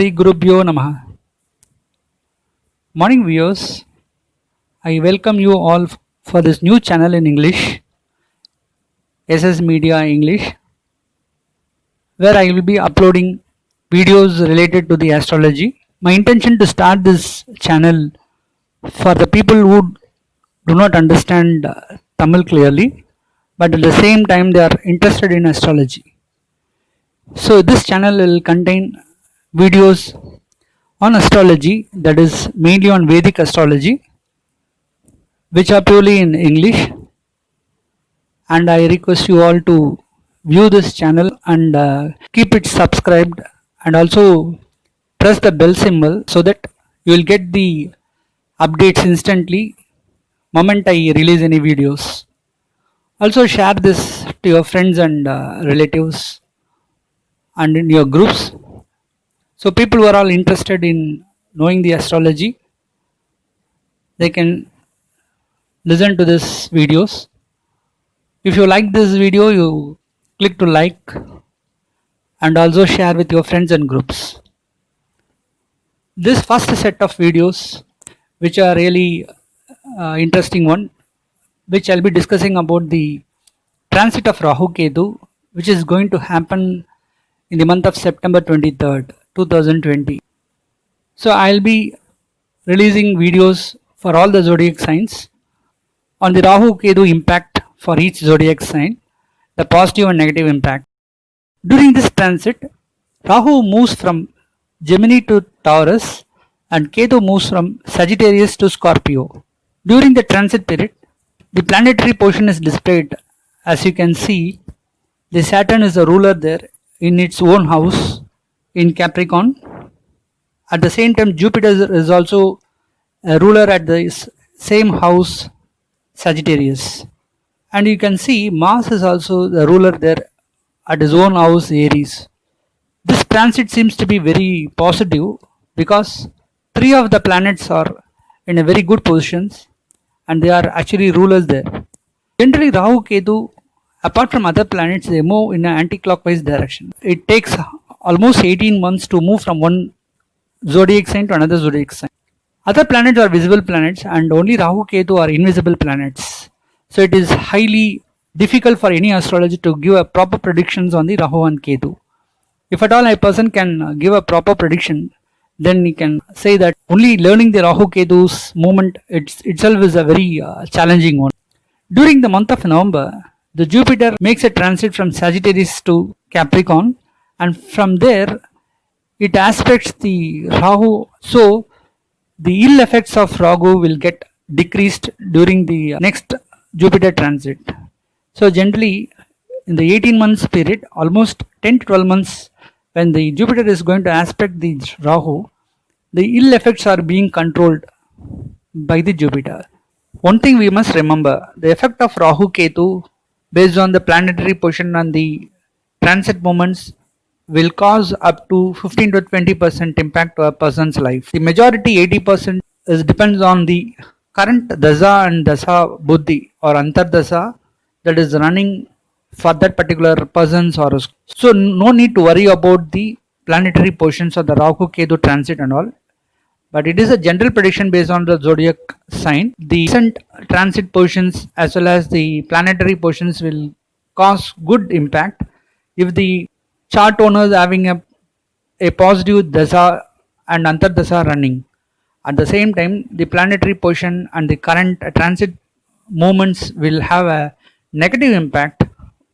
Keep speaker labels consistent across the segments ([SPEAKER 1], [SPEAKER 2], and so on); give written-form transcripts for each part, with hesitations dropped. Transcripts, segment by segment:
[SPEAKER 1] Sri Gurubhyo Namaha. Morning viewers, I welcome you all for this new channel in English, SS Media English, where I will be uploading videos related to the astrology. My intention to start this channel for the people who do not understand Tamil clearly, but at the same time they are interested in astrology. So this channel will contain videos on astrology, that is mainly on Vedic astrology, which are purely in English, and I request you all to view this channel and keep it subscribed, and also press the bell symbol so that you will get the updates instantly moment I release any videos. Also share this to your friends and relatives and in your groups, so people who are all interested in knowing the astrology, they can listen to this videos. If you like this video, you click to like and also share with your friends and groups. This first set of videos, which are really interesting one, which I'll be discussing about the transit of Rahu Ketu, which is going to happen in the month of September 23rd, 2020. So I'll be releasing videos for all the zodiac signs on the Rahu Ketu impact for each zodiac sign, the positive and negative impact. During this transit, Rahu moves from Gemini to Taurus and Ketu moves from Sagittarius to Scorpio. During the transit period, the planetary position is displayed. As you can see, the Saturn is a ruler there in its own house in Capricorn. At the same time, Jupiter is also a ruler at the same house, Sagittarius. And you can see Mars is also the ruler there at his own house, Aries. This transit seems to be very positive because three of the planets are in a very good positions and they are actually rulers there. Generally, Rahu Ketu, apart from other planets, they move in an anti-clockwise direction. It takes almost 18 months to move from one zodiac sign to another zodiac sign. Other planets are visible planets and only Rahu Ketu are invisible planets. So it is highly difficult for any astrologer to give a proper predictions on the Rahu and Ketu. If at all a person can give a proper prediction, then he can say that only learning the Rahu Ketu's movement itself is a very challenging one. During the month of November, the Jupiter makes a transit from Sagittarius to Capricorn, and from there it aspects the Rahu. So the ill effects of Rahu will get decreased during the next Jupiter transit. So generally in the 18 months period, almost 10 to 12 months, when the Jupiter is going to aspect the Rahu, the ill effects are being controlled by the Jupiter. One thing we must remember, the effect of Rahu Ketu based on the planetary position and the transit moments will cause up to 15 to 20% impact to a person's life. The majority 80% depends on the current Dasa and Dasa Buddhi or Antardasa that is running for that particular person's horoscope. So no need to worry about the planetary positions of the Rahu Ketu transit and all, but it is a general prediction based on the zodiac sign. The recent transit positions as well as the planetary positions will cause good impact if the chart owner is having a positive Dasa and Antardasa running. At the same time, the planetary position and the current transit movements will have a negative impact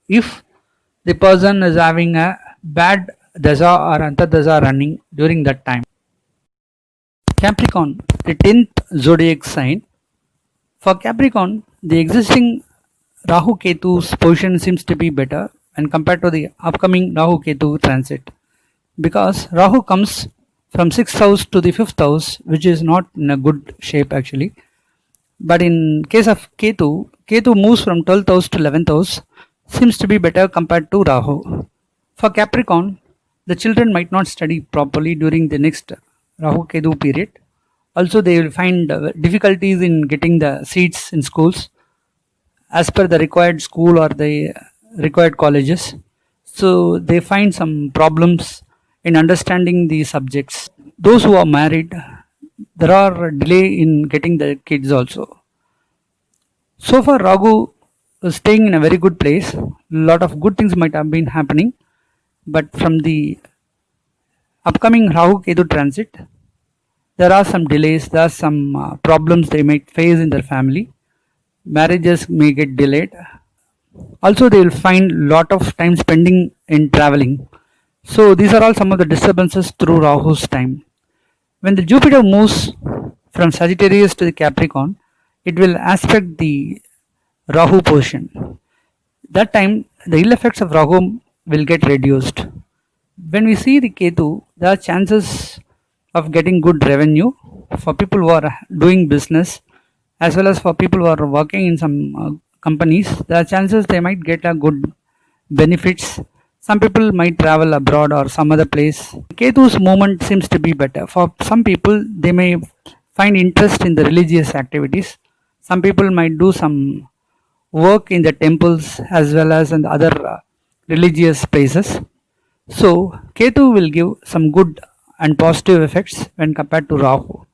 [SPEAKER 1] if the person is having a bad Dasa or Antardasa running during that time. Capricorn, the 10th zodiac sign. For Capricorn, the existing Rahu Ketu's position seems to be better when compared to the upcoming Rahu Ketu transit, because Rahu comes from 6th house to the 5th house, which is not in a good shape actually. But in case of Ketu, Ketu moves from 12th house to 11th house, seems to be better compared to Rahu. For Capricorn, the children might not study properly during the next Rahu Ketu period. Also, they will find difficulties in getting the seats in schools as per the required school or the required colleges. So they find some problems in understanding the subjects. Those who are married, there are delay in getting the kids also. So far, Ragu is staying in a very good place. Lot of good things might have been happening, but from the upcoming Rahu Ketu transit, there are some delays. There are some problems they might face in their family. Marriages may get delayed. Also, they will find lot of time spending in traveling. So these are all some of the disturbances through Rahu's time. When the Jupiter moves from Sagittarius to the Capricorn, it will aspect the Rahu portion. That time, the ill effects of Rahu will get reduced. When we see the Ketu, there are chances of getting good revenue for people who are doing business, as well as for people who are working in some companies. There are chances they might get a good benefits. Some people might travel abroad or some other place. Ketu's movement seems to be better. For some people, they may find interest in the religious activities. Some people might do some work in the temples as well as in the other religious places. So, Ketu will give some good and positive effects when compared to Rahu.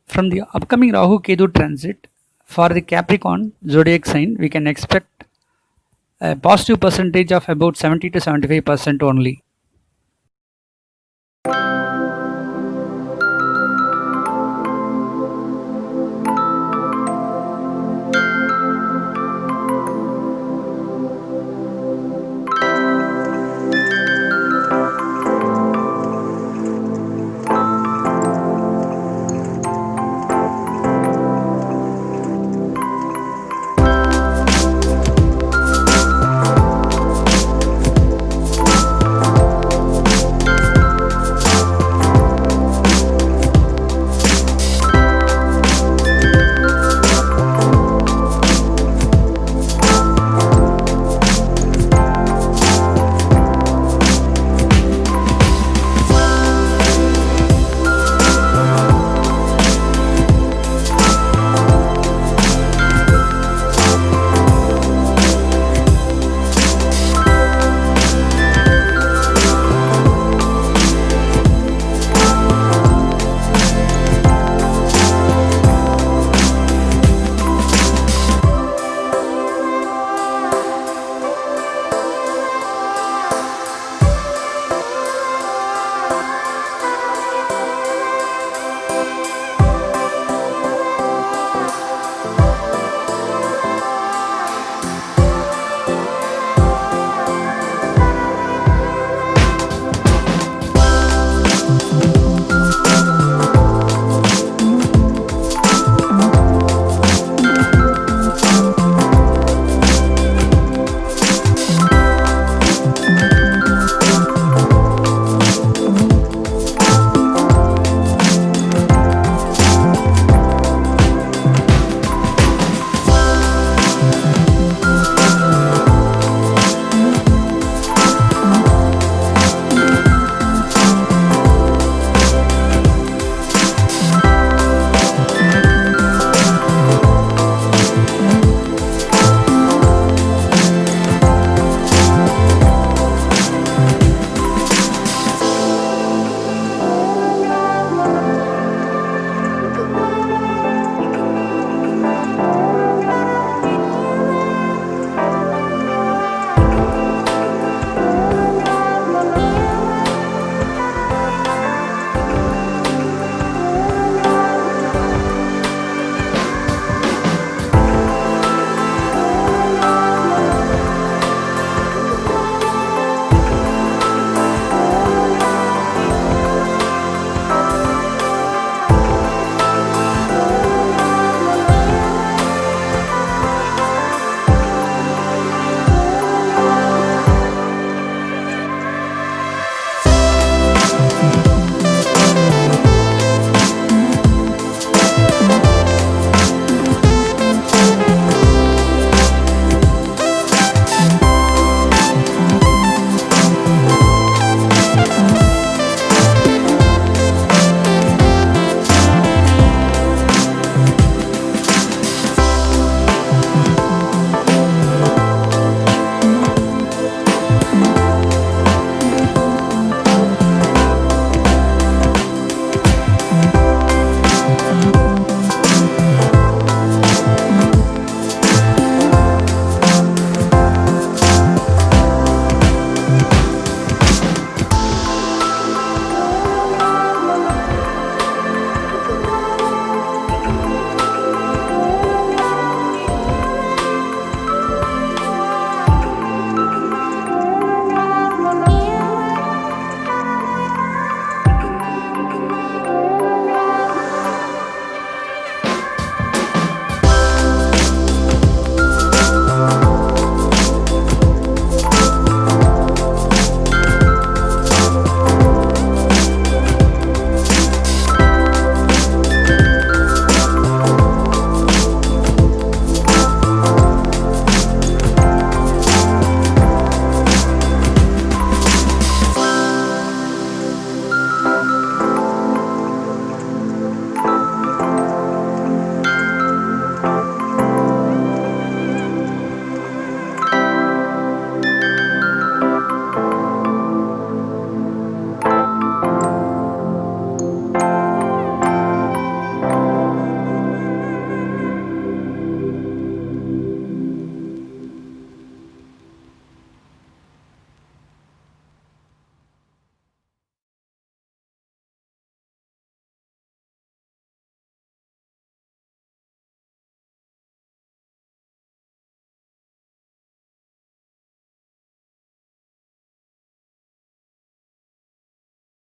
[SPEAKER 1] From the upcoming Rahu Ketu transit, for the Capricorn zodiac sign, we can expect a positive percentage of about 70 to 75% only.